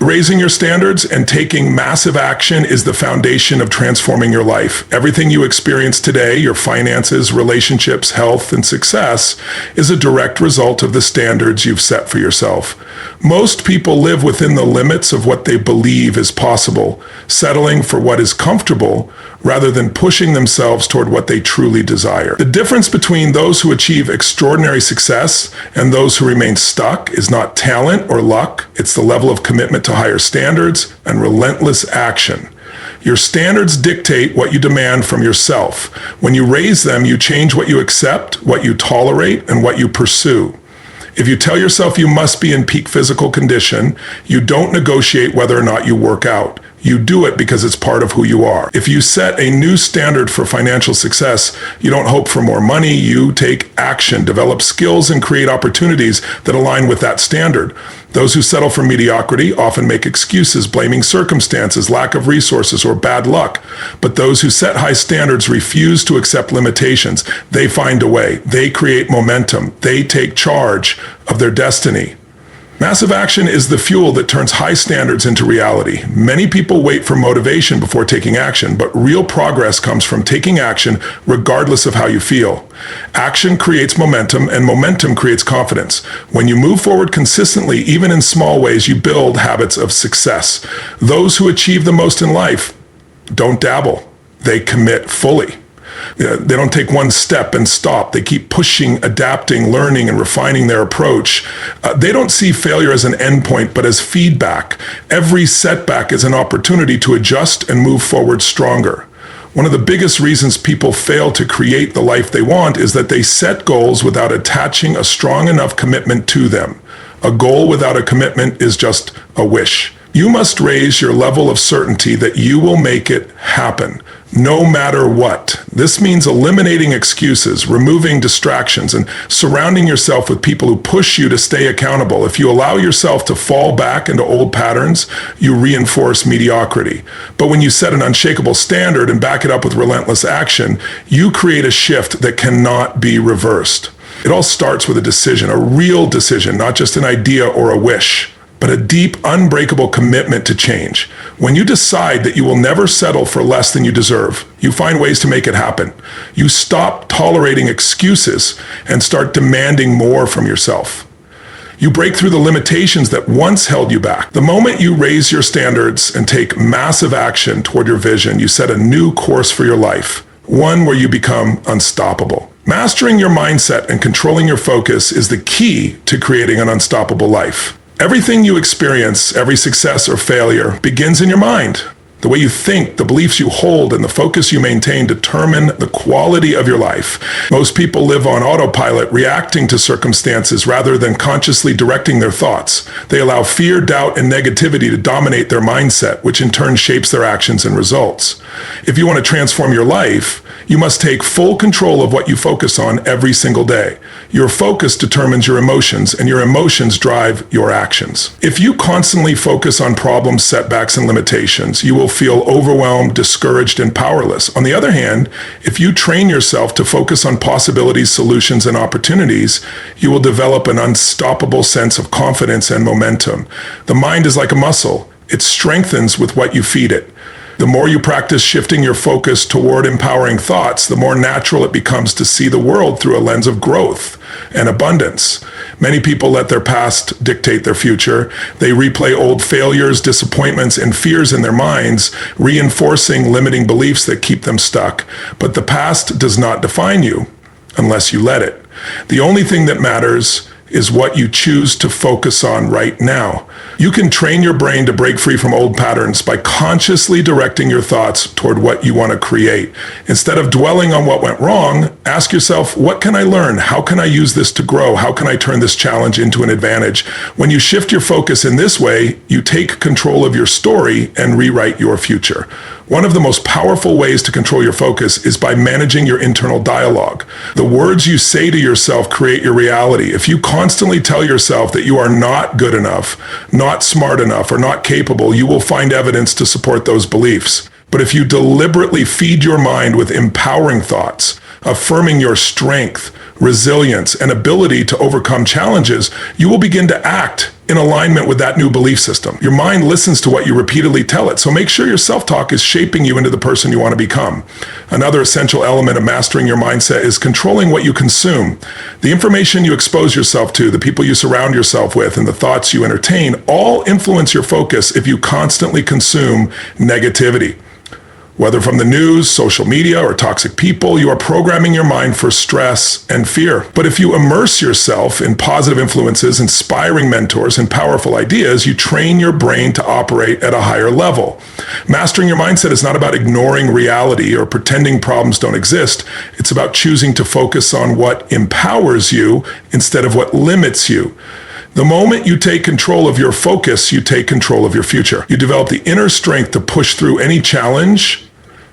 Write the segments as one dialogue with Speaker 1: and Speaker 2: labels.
Speaker 1: Raising your standards and taking massive action is the foundation of transforming your life. Everything you experience today, your finances, relationships, health, and success, is a direct result of the standards you've set for yourself. Most people live within the limits of what they believe is possible, settling for what is comfortable rather than pushing themselves toward what they truly desire. The difference between those who achieve extraordinary success and those who remain stuck is not talent or luck, it's the level of commitment to higher standards and relentless action. Your standards dictate what you demand from yourself. When you raise them, you change what you accept, what you tolerate, and what you pursue. If you tell yourself you must be in peak physical condition, you don't negotiate whether or not you work out. You do it because it's part of who you are. If you set a new standard for financial success, you don't hope for more money, you take action, develop skills, and create opportunities that align with that standard. Those who settle for mediocrity often make excuses, blaming circumstances, lack of resources, or bad luck. But those who set high standards refuse to accept limitations. They find a way. They create momentum. They take charge of their destiny. Massive action is the fuel that turns high standards into reality. Many people wait for motivation before taking action, but real progress comes from taking action regardless of how you feel. Action creates momentum, and momentum creates confidence. When you move forward consistently, even in small ways, you build habits of success. Those who achieve the most in life don't dabble. They commit fully. They don't take one step and stop. They keep pushing, adapting, learning, and refining their approach. They don't see failure as an endpoint, but as feedback. Every setback is an opportunity to adjust and move forward stronger. One of the biggest reasons people fail to create the life they want is that they set goals without attaching a strong enough commitment to them. A goal without a commitment is just a wish. You must raise your level of certainty that you will make it happen, no matter what. This means eliminating excuses, removing distractions, and surrounding yourself with people who push you to stay accountable. If you allow yourself to fall back into old patterns, you reinforce mediocrity. But when you set an unshakable standard and back it up with relentless action, you create a shift that cannot be reversed. It all starts with a decision, a real decision, not just an idea or a wish, but a deep, unbreakable commitment to change. When you decide that you will never settle for less than you deserve, you find ways to make it happen. You stop tolerating excuses and start demanding more from yourself. You break through the limitations that once held you back. The moment you raise your standards and take massive action toward your vision, you set a new course for your life, one where you become unstoppable. Mastering your mindset and controlling your focus is the key to creating an unstoppable life. Everything you experience, every success or failure, begins in your mind. The way you think, the beliefs you hold, and the focus you maintain determine the quality of your life. Most people live on autopilot, reacting to circumstances rather than consciously directing their thoughts. They allow fear, doubt, and negativity to dominate their mindset, which in turn shapes their actions and results. If you want to transform your life, you must take full control of what you focus on every single day. Your focus determines your emotions, and your emotions drive your actions. If you constantly focus on problems, setbacks, and limitations, you will feel overwhelmed, discouraged, and powerless. On the other hand, if you train yourself to focus on possibilities, solutions, and opportunities, you will develop an unstoppable sense of confidence and momentum. The mind is like a muscle. It strengthens with what you feed it. The more you practice shifting your focus toward empowering thoughts, the more natural it becomes to see the world through a lens of growth and abundance. Many people let their past dictate their future. They replay old failures, disappointments, and fears in their minds, reinforcing limiting beliefs that keep them stuck. But the past does not define you unless you let it. The only thing that matters is what you choose to focus on right now. You can train your brain to break free from old patterns by consciously directing your thoughts toward what you want to create. Instead of dwelling on what went wrong, ask yourself, what can I learn? How can I use this to grow? How can I turn this challenge into an advantage? When you shift your focus in this way, you take control of your story and rewrite your future. One of the most powerful ways to control your focus is by managing your internal dialogue. The words you say to yourself create your reality. If you constantly tell yourself that you are not good enough, not smart enough, or not capable, you will find evidence to support those beliefs. But if you deliberately feed your mind with empowering thoughts, affirming your strength, resilience, and ability to overcome challenges, you will begin to act in alignment with that new belief system. Your mind listens to what you repeatedly tell it, so make sure your self-talk is shaping you into the person you want to become. Another essential element of mastering your mindset is controlling what you consume. The information you expose yourself to, the people you surround yourself with, and the thoughts you entertain all influence your focus if you constantly consume negativity. Whether from the news, social media, or toxic people, you are programming your mind for stress and fear. But if you immerse yourself in positive influences, inspiring mentors, and powerful ideas, you train your brain to operate at a higher level. Mastering your mindset is not about ignoring reality or pretending problems don't exist. It's about choosing to focus on what empowers you instead of what limits you. The moment you take control of your focus, you take control of your future. You develop the inner strength to push through any challenge,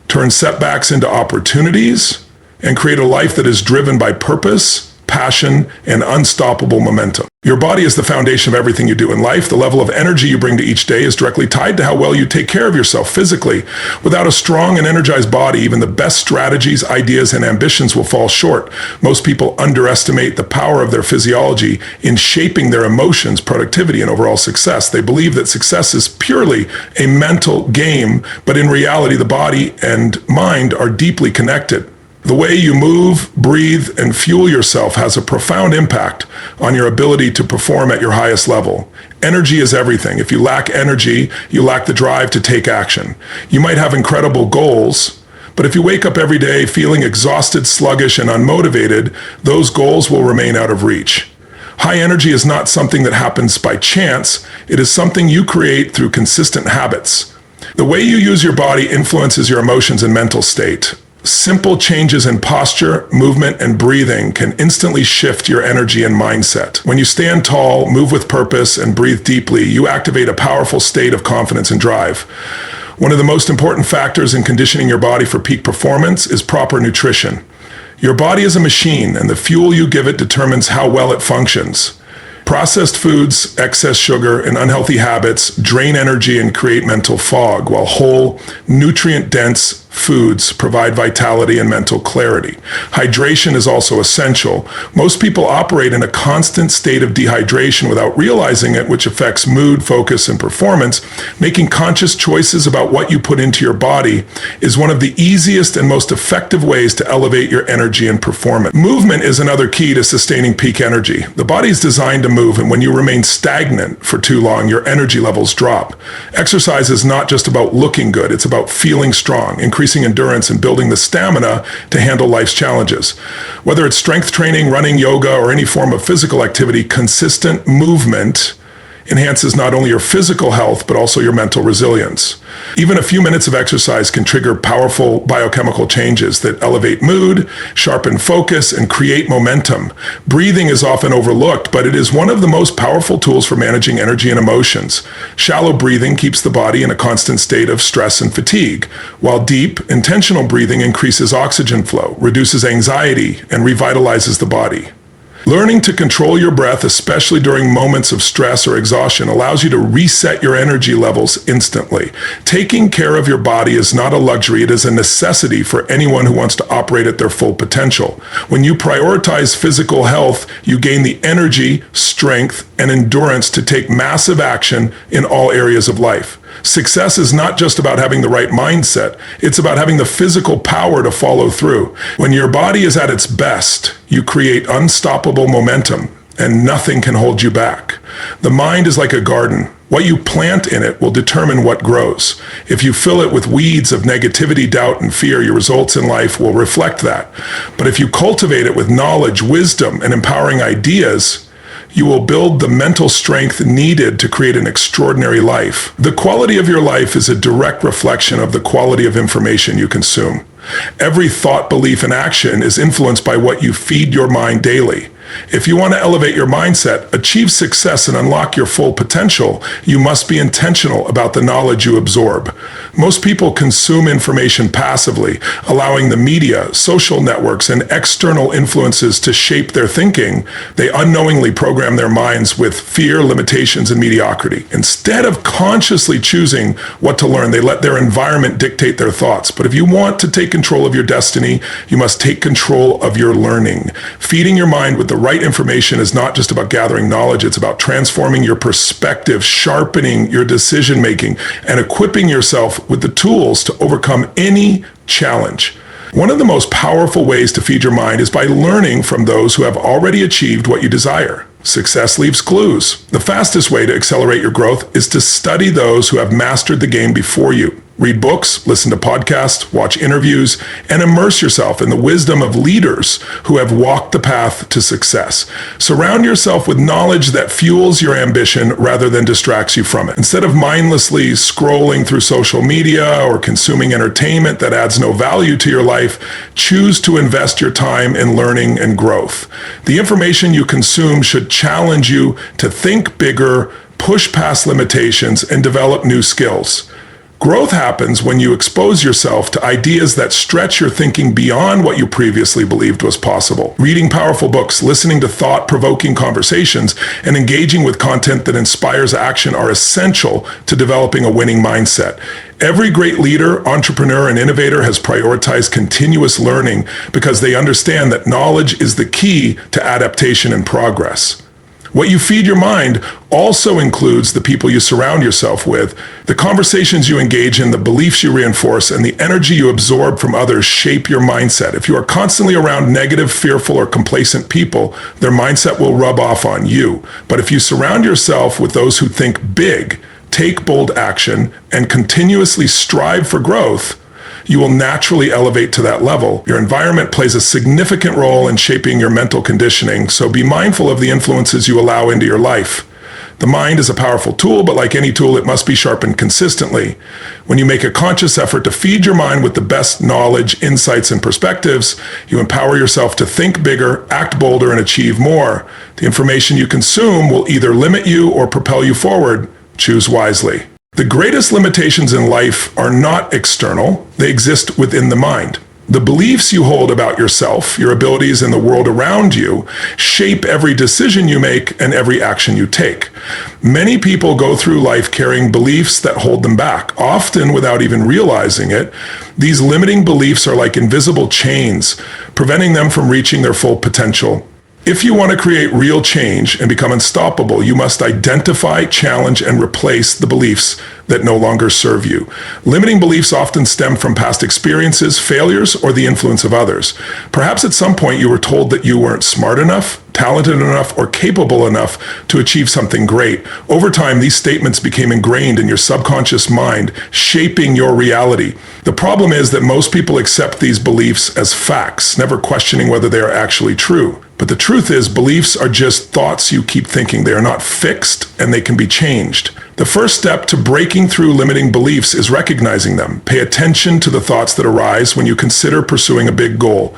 Speaker 1: turn setbacks into opportunities, and create a life that is driven by purpose, passion, and unstoppable momentum. Your body is the foundation of everything you do in life. The level of energy you bring to each day is directly tied to how well you take care of yourself physically. Without a strong and energized body, even the best strategies, ideas, and ambitions will fall short. Most people underestimate the power of their physiology in shaping their emotions, productivity, and overall success. They believe that success is purely a mental game, but in reality, the body and mind are deeply connected. The way you move, breathe, and fuel yourself has a profound impact on your ability to perform at your highest level. Energy is everything. If you lack energy, you lack the drive to take action. You might have incredible goals, but if you wake up every day feeling exhausted, sluggish, and unmotivated, those goals will remain out of reach. High energy is not something that happens by chance. It is something you create through consistent habits. The way you use your body influences your emotions and mental state. Simple changes in posture, movement, and breathing can instantly shift your energy and mindset. When you stand tall, move with purpose, and breathe deeply, you activate a powerful state of confidence and drive. One of the most important factors in conditioning your body for peak performance is proper nutrition. Your body is a machine, and the fuel you give it determines how well it functions. Processed foods, excess sugar, and unhealthy habits drain energy and create mental fog, while whole, nutrient-dense foods provide vitality and mental clarity. Hydration is also essential. Most people operate in a constant state of dehydration without realizing it, which affects mood, focus, and performance. Making conscious choices about what you put into your body is one of the easiest and most effective ways to elevate your energy and performance. Movement is another key to sustaining peak energy. The body is designed to move, and when you remain stagnant for too long, your energy levels drop. Exercise is not just about looking good, it's about feeling strong, increasing endurance, and building the stamina to handle life's challenges. Whether it's strength training, running, yoga, or any form of physical activity, consistent movement enhances not only your physical health, but also your mental resilience. Even a few minutes of exercise can trigger powerful biochemical changes that elevate mood, sharpen focus, and create momentum. Breathing is often overlooked, but it is one of the most powerful tools for managing energy and emotions. Shallow breathing keeps the body in a constant state of stress and fatigue, while deep, intentional breathing increases oxygen flow, reduces anxiety, and revitalizes the body. Learning to control your breath, especially during moments of stress or exhaustion, allows you to reset your energy levels instantly. Taking care of your body is not a luxury, it is a necessity for anyone who wants to operate at their full potential. When you prioritize physical health, you gain the energy, strength, and endurance to take massive action in all areas of life. Success is not just about having the right mindset, it's about having the physical power to follow through. When your body is at its best, you create unstoppable momentum, and nothing can hold you back. The mind is like a garden. What you plant in it will determine what grows. If you fill it with weeds of negativity, doubt, and fear, your results in life will reflect that. But if you cultivate it with knowledge, wisdom, and empowering ideas, you will build the mental strength needed to create an extraordinary life. The quality of your life is a direct reflection of the quality of information you consume. Every thought, belief, and action is influenced by what you feed your mind daily. If you want to elevate your mindset, achieve success, and unlock your full potential, you must be intentional about the knowledge you absorb. Most people consume information passively, allowing the media, social networks, and external influences to shape their thinking. They unknowingly program their minds with fear, limitations, and mediocrity. Instead of consciously choosing what to learn, they let their environment dictate their thoughts. But if you want to take control of your destiny, you must take control of your learning. Feeding your mind with the The right information is not just about gathering knowledge, it's about transforming your perspective, sharpening your decision making, and equipping yourself with the tools to overcome any challenge. One of the most powerful ways to feed your mind is by learning from those who have already achieved what you desire. Success leaves clues. The fastest way to accelerate your growth is to study those who have mastered the game before you. Read books, listen to podcasts, watch interviews, and immerse yourself in the wisdom of leaders who have walked the path to success. Surround yourself with knowledge that fuels your ambition rather than distracts you from it. Instead of mindlessly scrolling through social media or consuming entertainment that adds no value to your life, choose to invest your time in learning and growth. The information you consume should challenge you to think bigger, push past limitations, and develop new skills. Growth happens when you expose yourself to ideas that stretch your thinking beyond what you previously believed was possible. Reading powerful books, listening to thought-provoking conversations, and engaging with content that inspires action are essential to developing a winning mindset. Every great leader, entrepreneur, and innovator has prioritized continuous learning because they understand that knowledge is the key to adaptation and progress. What you feed your mind also includes the people you surround yourself with. The conversations you engage in, the beliefs you reinforce, and the energy you absorb from others shape your mindset. If you are constantly around negative, fearful, or complacent people, their mindset will rub off on you. But if you surround yourself with those who think big, take bold action, and continuously strive for growth, you will naturally elevate to that level. Your environment plays a significant role in shaping your mental conditioning, so be mindful of the influences you allow into your life. The mind is a powerful tool, but like any tool, it must be sharpened consistently. When you make a conscious effort to feed your mind with the best knowledge, insights, and perspectives, you empower yourself to think bigger, act bolder, and achieve more. The information you consume will either limit you or propel you forward. Choose wisely. The greatest limitations in life are not external, they exist within the mind. The beliefs you hold about yourself, your abilities, and the world around you shape every decision you make and every action you take. Many people go through life carrying beliefs that hold them back, often without even realizing it. These limiting beliefs are like invisible chains, preventing them from reaching their full potential. If you want to create real change and become unstoppable, you must identify, challenge, and replace the beliefs that no longer serve you. Limiting beliefs often stem from past experiences, failures, or the influence of others. Perhaps at some point you were told that you weren't smart enough, talented enough, or capable enough to achieve something great. Over time, these statements became ingrained in your subconscious mind, shaping your reality. The problem is that most people accept these beliefs as facts, never questioning whether they are actually true. But the truth is, beliefs are just thoughts you keep thinking. They are not fixed, and they can be changed. The first step to breaking through limiting beliefs is recognizing them. Pay attention to the thoughts that arise when you consider pursuing a big goal.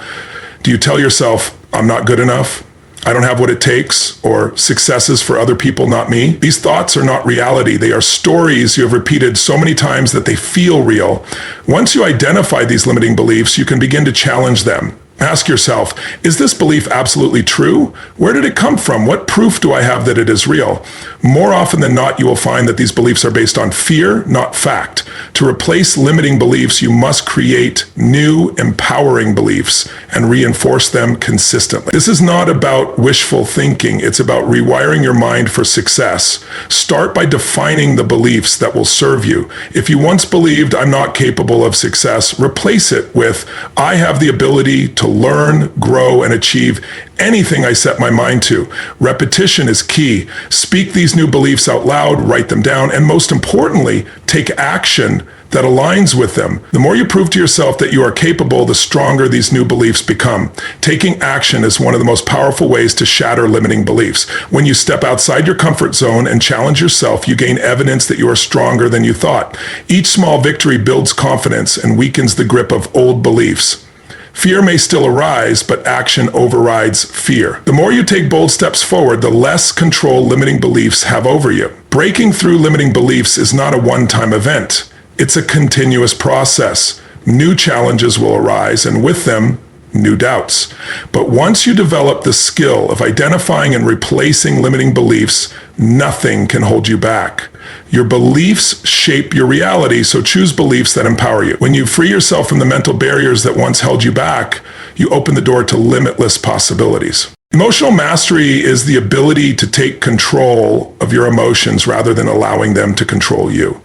Speaker 1: Do you tell yourself, I'm not good enough? I don't have what it takes, or success is for other people, not me? These thoughts are not reality. They are stories you have repeated so many times that they feel real. Once you identify these limiting beliefs, you can begin to challenge them. Ask yourself, is this belief absolutely true? Where did it come from? What proof do I have that it is real? More often than not, you will find that these beliefs are based on fear, not fact. To replace limiting beliefs, you must create new, empowering beliefs and reinforce them consistently. This is not about wishful thinking. It's about rewiring your mind for success. Start by defining the beliefs that will serve you. If you once believed, I'm not capable of success, replace it with, I have the ability to learn, grow, and achieve anything I set my mind to. Repetition is key. Speak these new beliefs out loud, write them down, and most importantly, take action that aligns with them. The more you prove to yourself that you are capable, the stronger these new beliefs become. Taking action is one of the most powerful ways to shatter limiting beliefs. When you step outside your comfort zone and challenge yourself, you gain evidence that you are stronger than you thought. Each small victory builds confidence and weakens the grip of old beliefs. Fear may still arise, but action overrides fear. The more you take bold steps forward, the less control limiting beliefs have over you. Breaking through limiting beliefs is not a one-time event. It's a continuous process. New challenges will arise, and with them, new doubts. But once you develop the skill of identifying and replacing limiting beliefs, nothing can hold you back. Your beliefs shape your reality, so choose beliefs that empower you. When you free yourself from the mental barriers that once held you back, you open the door to limitless possibilities. Emotional mastery is the ability to take control of your emotions rather than allowing them to control you.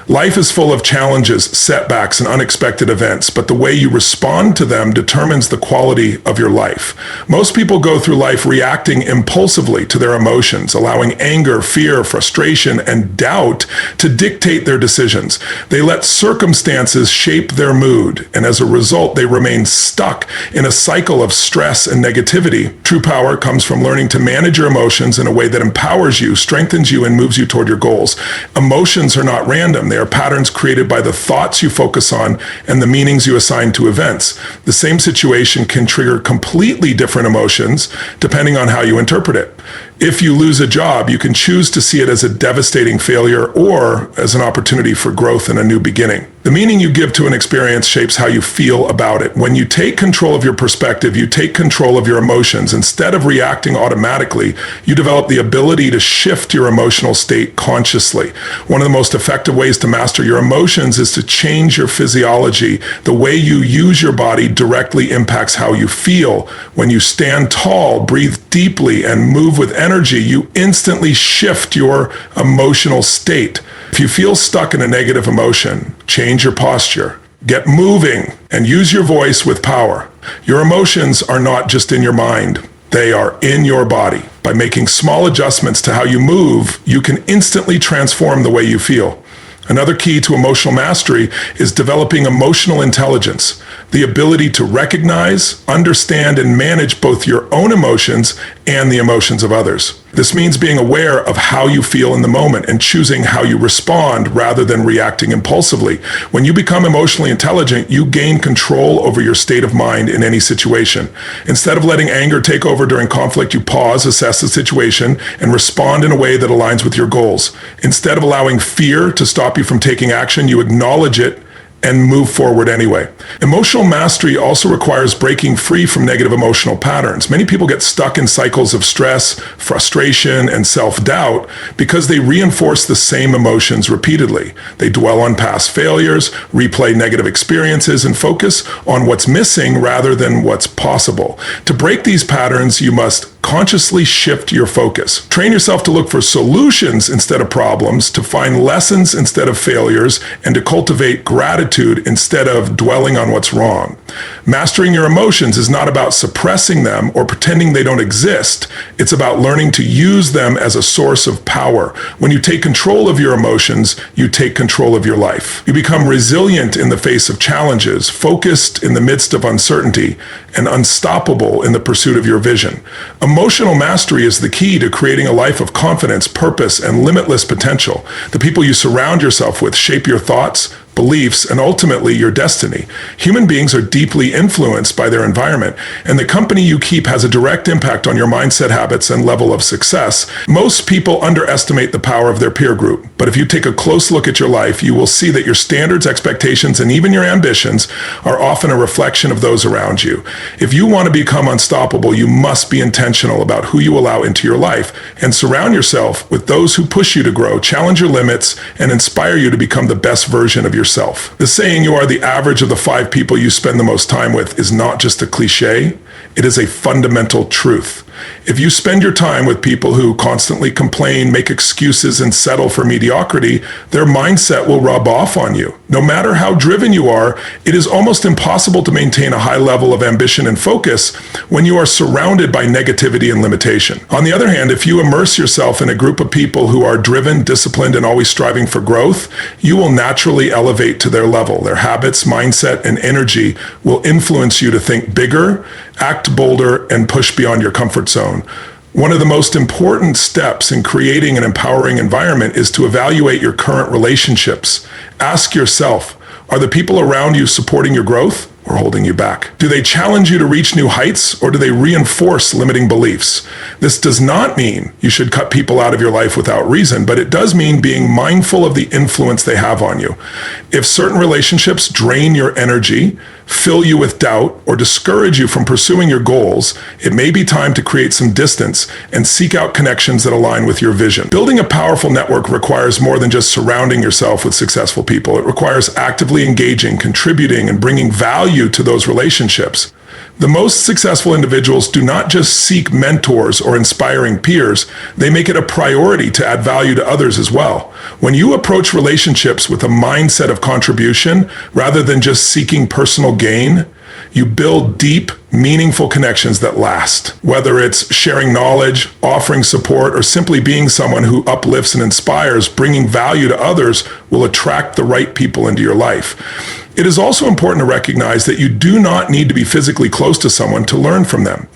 Speaker 1: Life is full of challenges, setbacks, and unexpected events, but the way you respond to them determines the quality of your life. Most people go through life reacting impulsively to their emotions, allowing anger, fear, frustration, and doubt to dictate their decisions. They let circumstances shape their mood, and as a result, they remain stuck in a cycle of stress and negativity. True power comes from learning to manage your emotions in a way that empowers you, strengthens you, and moves you toward your goals. Emotions are not random. They are patterns created by the thoughts you focus on and the meanings you assign to events. The same situation can trigger completely different emotions depending on how you interpret it. If you lose a job, you can choose to see it as a devastating failure or as an opportunity for growth and a new beginning. The meaning you give to an experience shapes how you feel about it. When you take control of your perspective, you take control of your emotions. Instead of reacting automatically, you develop the ability to shift your emotional state consciously. One of the most effective ways to master your emotions is to change your physiology. The way you use your body directly impacts how you feel. When you stand tall, breathe deeply, and move with energy, you instantly shift your emotional state. If you feel stuck in a negative emotion, change your posture, get moving, and use your voice with power. Your emotions are not just in your mind, they are in your body. By making small adjustments to how you move, you can instantly transform the way you feel. Another key to emotional mastery is developing emotional intelligence, the ability to recognize, understand, and manage both your own emotions and the emotions of others. This means being aware of how you feel in the moment and choosing how you respond rather than reacting impulsively. When you become emotionally intelligent, you gain control over your state of mind in any situation. Instead of letting anger take over during conflict, you pause, assess the situation, and respond in a way that aligns with your goals. Instead of allowing fear to stop you from taking action, you acknowledge it and move forward anyway. Emotional mastery also requires breaking free from negative emotional patterns. Many people get stuck in cycles of stress, frustration, and self-doubt because they reinforce the same emotions repeatedly. They dwell on past failures, replay negative experiences, and focus on what's missing rather than what's possible. To break these patterns, you must consciously shift your focus. Train yourself to look for solutions instead of problems, to find lessons instead of failures, and to cultivate gratitude instead of dwelling on what's wrong. Mastering your emotions is not about suppressing them or pretending they don't exist. It's about learning to use them as a source of power. When you take control of your emotions, you take control of your life. You become resilient in the face of challenges, focused in the midst of uncertainty, and unstoppable in the pursuit of your vision. Emotional mastery is the key to creating a life of confidence, purpose, and limitless potential. The people you surround yourself with shape your thoughts, beliefs, and ultimately your destiny. Human beings are deeply influenced by their environment, and the company you keep has a direct impact on your mindset, habits, and level of success. Most people underestimate the power of their peer group, but if you take a close look at your life, you will see that your standards, expectations, and even your ambitions are often a reflection of those around you. If you want to become unstoppable, you must be intentional about who you allow into your life and surround yourself with those who push you to grow, challenge your limits, and inspire you to become the best version of yourself. The saying you are the average of the 5 people you spend the most time with is not just a cliche, it is a fundamental truth. If you spend your time with people who constantly complain, make excuses, and settle for mediocrity, their mindset will rub off on you. No matter how driven you are, it is almost impossible to maintain a high level of ambition and focus when you are surrounded by negativity and limitation. On the other hand, if you immerse yourself in a group of people who are driven, disciplined, and always striving for growth, you will naturally elevate to their level. Their habits, mindset, and energy will influence you to think bigger, act bolder, and push beyond your comfort zone. One of the most important steps in creating an empowering environment is to evaluate your current relationships. Ask yourself, are the people around you supporting your growth or holding you back? Do they challenge you to reach new heights, or do they reinforce limiting beliefs? This does not mean you should cut people out of your life without reason, but it does mean being mindful of the influence they have on you. If certain relationships drain your energy, fill you with doubt, or discourage you from pursuing your goals, it may be time to create some distance and seek out connections that align with your vision. Building a powerful network requires more than just surrounding yourself with successful people. It requires actively engaging, contributing, and bringing value to those relationships. The most successful individuals do not just seek mentors or inspiring peers, they make it a priority to add value to others as well. When you approach relationships with a mindset of contribution rather than just seeking personal gain, you build deep, meaningful connections that last. Whether it's sharing knowledge, offering support, or simply being someone who uplifts and inspires, bringing value to others will attract the right people into your life. It is also important to recognize that you do not need to be physically close to someone to learn from them.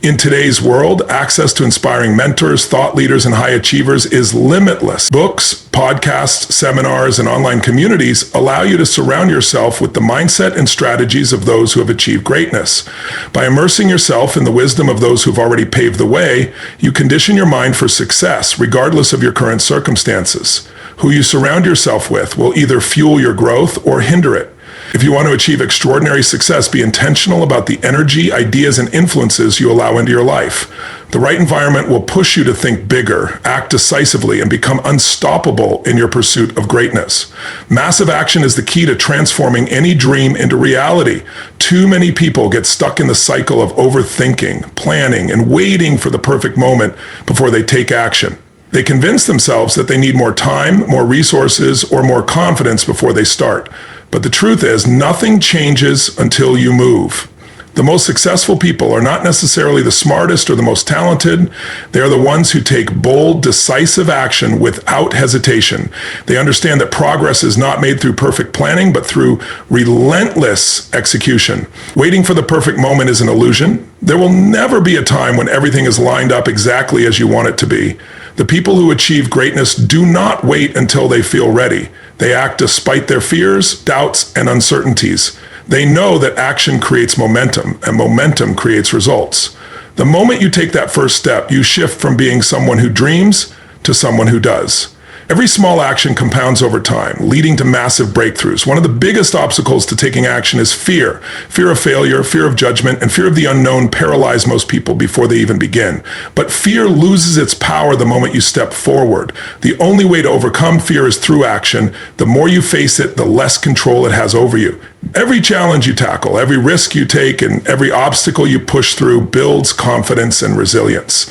Speaker 1: In today's world, access to inspiring mentors, thought leaders, and high achievers is limitless. Books, podcasts, seminars, and online communities allow you to surround yourself with the mindset and strategies of those who have achieved greatness. By immersing yourself in the wisdom of those who've already paved the way, you condition your mind for success, regardless of your current circumstances. Who you surround yourself with will either fuel your growth or hinder it. If you want to achieve extraordinary success, be intentional about the energy, ideas, and influences you allow into your life. The right environment will push you to think bigger, act decisively, and become unstoppable in your pursuit of greatness. Massive action is the key to transforming any dream into reality. Too many people get stuck in the cycle of overthinking, planning, and waiting for the perfect moment before they take action. They convince themselves that they need more time, more resources, or more confidence before they start. But the truth is, nothing changes until you move. The most successful people are not necessarily the smartest or the most talented. They are the ones who take bold, decisive action without hesitation. They understand that progress is not made through perfect planning, but through relentless execution. Waiting for the perfect moment is an illusion. There will never be a time when everything is lined up exactly as you want it to be. The people who achieve greatness do not wait until they feel ready. They act despite their fears, doubts, and uncertainties. They know that action creates momentum, and momentum creates results. The moment you take that first step, you shift from being someone who dreams to someone who does. Every small action compounds over time, leading to massive breakthroughs. One of the biggest obstacles to taking action is fear. Fear of failure, fear of judgment, and fear of the unknown paralyze most people before they even begin. But fear loses its power the moment you step forward. The only way to overcome fear is through action. The more you face it, the less control it has over you. Every challenge you tackle, every risk you take, and every obstacle you push through builds confidence and resilience.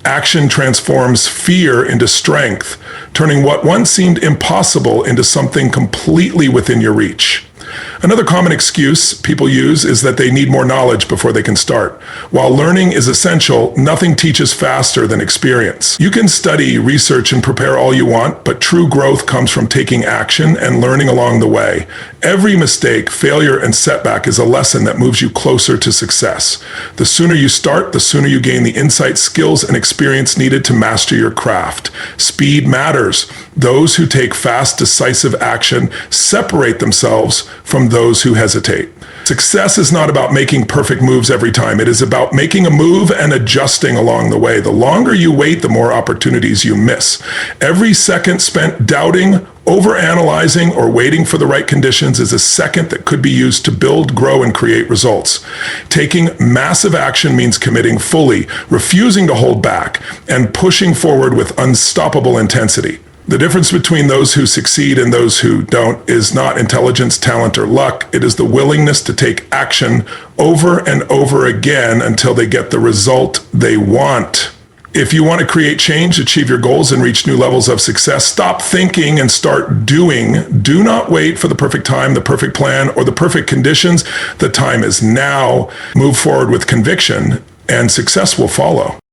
Speaker 1: Action transforms fear into strength, turning what once seemed impossible into something completely within your reach. Another common excuse people use is that they need more knowledge before they can start. While learning is essential, nothing teaches faster than experience. You can study, research, and prepare all you want, but true growth comes from taking action and learning along the way. Every mistake, failure, and setback is a lesson that moves you closer to success. The sooner you start, the sooner you gain the insight, skills, and experience needed to master your craft. Speed matters. Those who take fast, decisive action separate themselves from those who hesitate. Success is not about making perfect moves every time. It is about making a move and adjusting along the way. The longer you wait, the more opportunities you miss. Every second spent doubting, overanalyzing, or waiting for the right conditions is a second that could be used to build, grow, and create results. Taking massive action means committing fully, refusing to hold back, and pushing forward with unstoppable intensity. The difference between those who succeed and those who don't is not intelligence, talent, or luck. It is the willingness to take action over and over again until they get the result they want. If you want to create change, achieve your goals, and reach new levels of success, stop thinking and start doing. Do not wait for the perfect time, the perfect plan, or the perfect conditions. The time is now. Move forward with conviction, and success will follow.